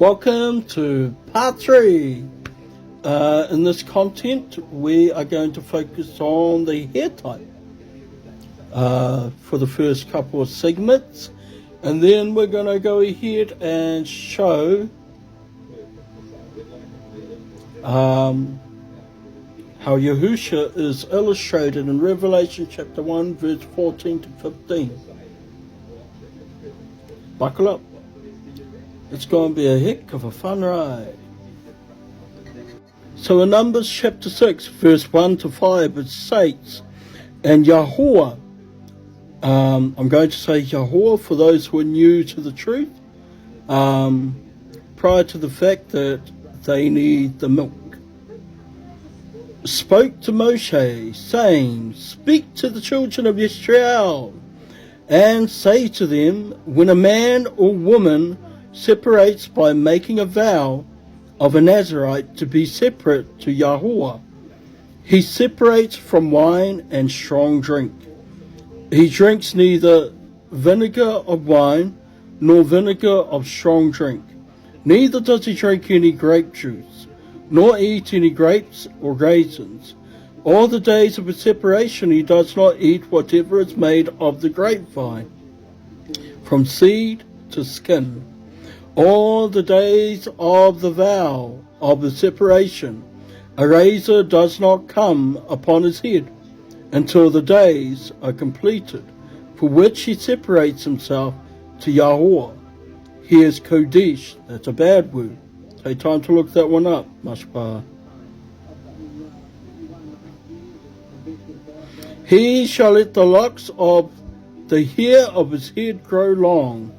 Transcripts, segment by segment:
Welcome to part 3. In this content, we are going to focus on the hair type for the first couple of segments, and then we're going to go ahead and show how Yahusha is illustrated in Revelation chapter 1 verse 14 to 15. Buckle up. It's going to be a heck of a fun ride. So in Numbers chapter 6 verse 1 to 5 it states, and Yahuwah, I'm going to say Yahuwah for those who are new to the truth, prior to the fact that they need the milk, spoke to Moshe, saying, speak to the children of Israel, and say to them, when a man or woman separates by making a vow of a Nazirite to be separate to Yahuwah, he separates from wine and strong drink. He drinks neither vinegar of wine nor vinegar of strong drink. Neither does he drink any grape juice, nor eat any grapes or raisins. All the days of his separation he does not eat whatever is made of the grapevine, from seed to skin. All the days of the vow of the separation, a razor does not come upon his head until the days are completed, for which he separates himself to Yahuwah. He is Kodesh. That's a bad word. Take time to look that one up, Mashpah. He shall let the locks of the hair of his head grow long.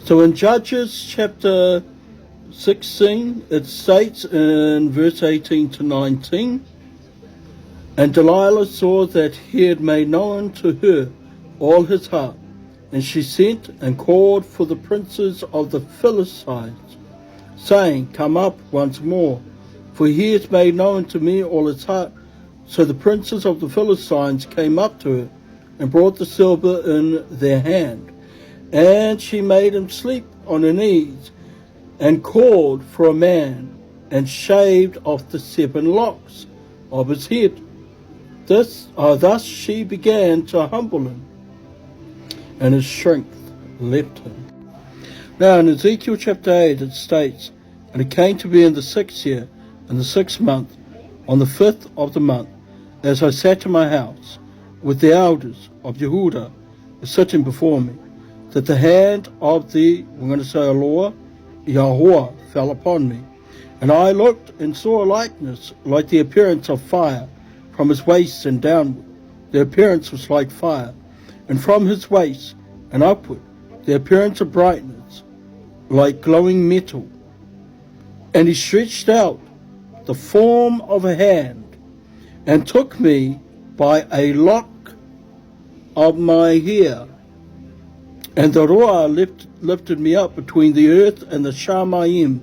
So in Judges chapter 16, it states in verse 18 to 19, and Delilah saw that he had made known to her all his heart, and she sent and called for the princes of the Philistines, saying, come up once more, for he has made known to me all his heart. So the princes of the Philistines came up to her, and brought the silver in their hand. And she made him sleep on her knees, and called for a man, and shaved off the 7 locks of his head. Thus she began to humble him, and his strength left him. Now in Ezekiel chapter 8 it states, and it came to be in the 6th year, in the 6th month, on the 5th of the month, as I sat in my house, with the elders of Yehudah sitting before me, that the hand of the, we're going to say Allah, Yahuwah, fell upon me. And I looked and saw a likeness like the appearance of fire from his waist and downward. The appearance was like fire. And from his waist and upward, the appearance of brightness, like glowing metal. And he stretched out the form of a hand, and took me by a lock of my hair. And the Ruah lifted me up between the earth and the Shamayim,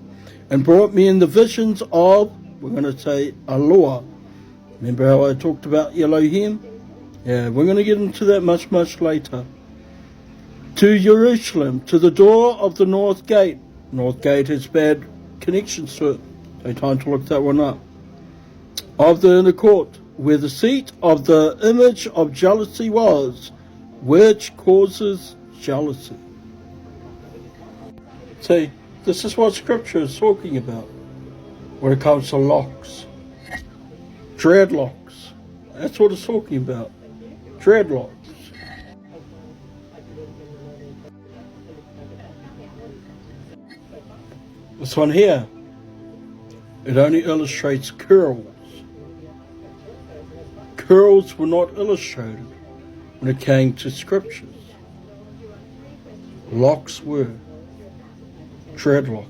and brought me in the visions of, we're going to say, Allah. Remember how I talked about Elohim? Yeah, we're going to get into that much, much later. To Jerusalem, to the door of the north gate. North gate has bad connections to it. Take time to look that one up. Of the inner court, where the seat of the image of jealousy was, which causes jealousy. See, this is what Scripture is talking about when it comes to locks. Dreadlocks. That's what it's talking about. Dreadlocks. This one here, it only illustrates curls. Curls were not illustrated when it came to scriptures. Locks were. Dreadlocks.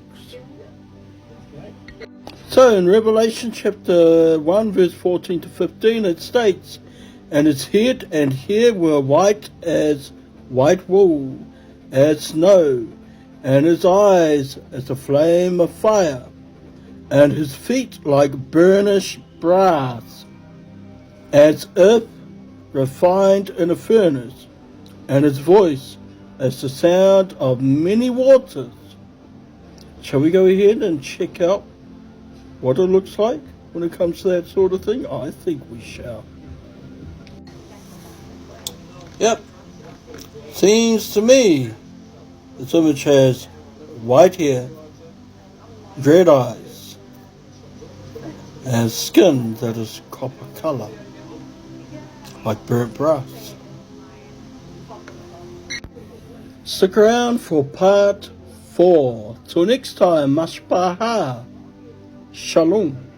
So in Revelation chapter 1 verse 14 to 15 it states, and his head and hair were white as white wool, as snow, and his eyes as a flame of fire, and his feet like burnished brass, as if refined in a furnace, and his voice as the sound of many waters. Shall we go ahead and check out what it looks like when it comes to that sort of thing? I think we shall. Yep. Seems to me this image has white hair, red eyes, and skin that is copper colour, like burnt brass. Stick around for part 4. Till next time, mashpaha. Shalom.